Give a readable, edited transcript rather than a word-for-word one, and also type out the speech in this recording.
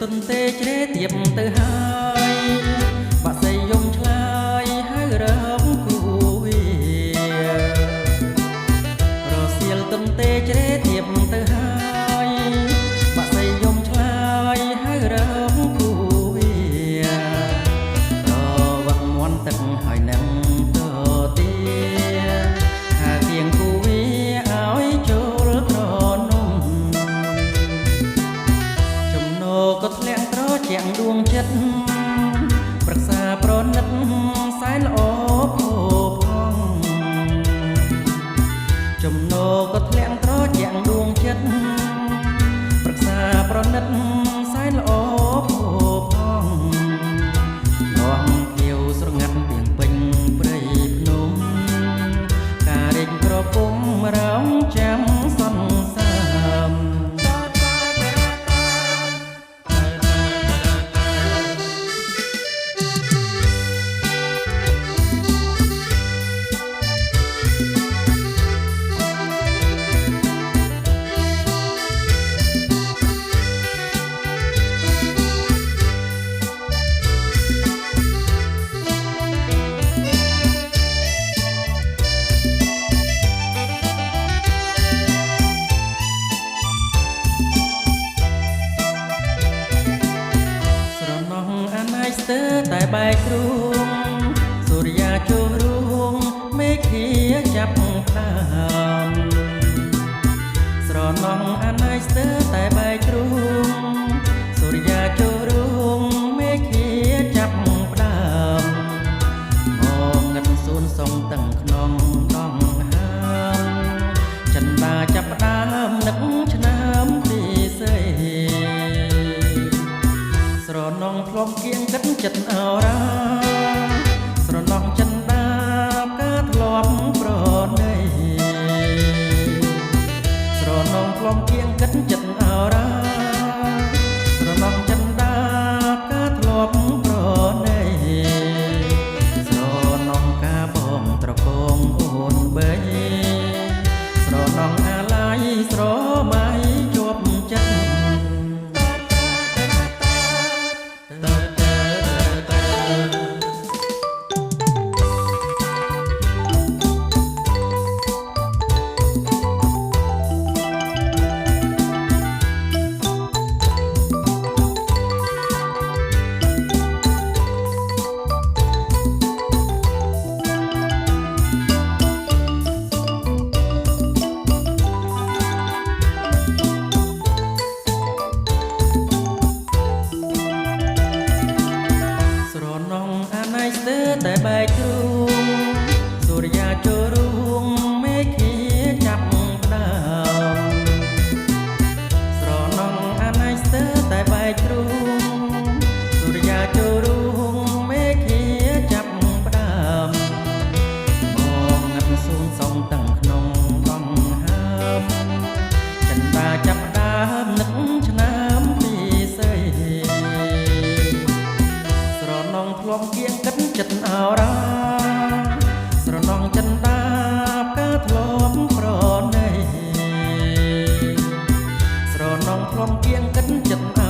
ទុនទេជ្រេទៀបទៅហើយបាក់សៃយំឆ្លើយហើយរំគូវារសៀលទុនទេជ្រេទៀបទៅហើយបាក់សៃយំឆ្លើយហើយរំគូវារវឹកមន់ទឹកហើយនឹងតទាហាទៀងគូវាឲ្យចូលត្រនំចំណោក៏ធ្លាក់ត្រជាក់ដួងចិត្តប្រឹក្សាប្រណិតសែនល្អផូផងចំណោក៏ធ្លាក់ត្រជាក់ដួងចិត្តប្រឹក្សាប្រណិតសែនល្អផូផងងខៀវស្រងាត់ពីងពេញព្រៃភ្នំការរែកក្រពុំរោងចាំសន្សាមតែបែកគ្រួងសូរិយាចូលរួងមេឃាចាប់ផ្ដើមស្រណោះអាណៃស្ទើតែបែកគ្រួងសូរិយាចូលរួងមេឃាចាប់ផ្ដើមមកងឹតសួនសុំទាំងក្នុងដងហើមចិនតាចាប់ផ្ដើមនឹកឆ្នាំពីសេស្រណងផ្លុំគៀងគិតចិត្តអរាស្រណងចិនដាការធ្លាប់ប្រណីស្រណងផ្លុំគៀងគិតចិត្តអរាស្រណងចិនដាការធ្លាប់ប្រណីស្រណងការបងត្រកងអូនបីស្រណងអាឡ័យស្រមៃជាប់ចិត្តតែបែកគ្រួងសូរិយាចូលរួងមេឃាចាប់ផ្ដើមស្រណងអាណៃស្ទើតែបែកគ្រួងសូរិយាចូលរួងមេឃាចាប់ផ្ដើមមកងឹតសួនសំទាំងក្នុងដងហើមចិនតាចាប់ផ្ដើមនឹកឆ្នាំពីសេស្រណងធ្លាប់គៀងគិតចិត្តអរាស្រណងចិនដាការធ្លាប់ប្រណីស្រណងផ្លុំគៀងគិតចិត្តអ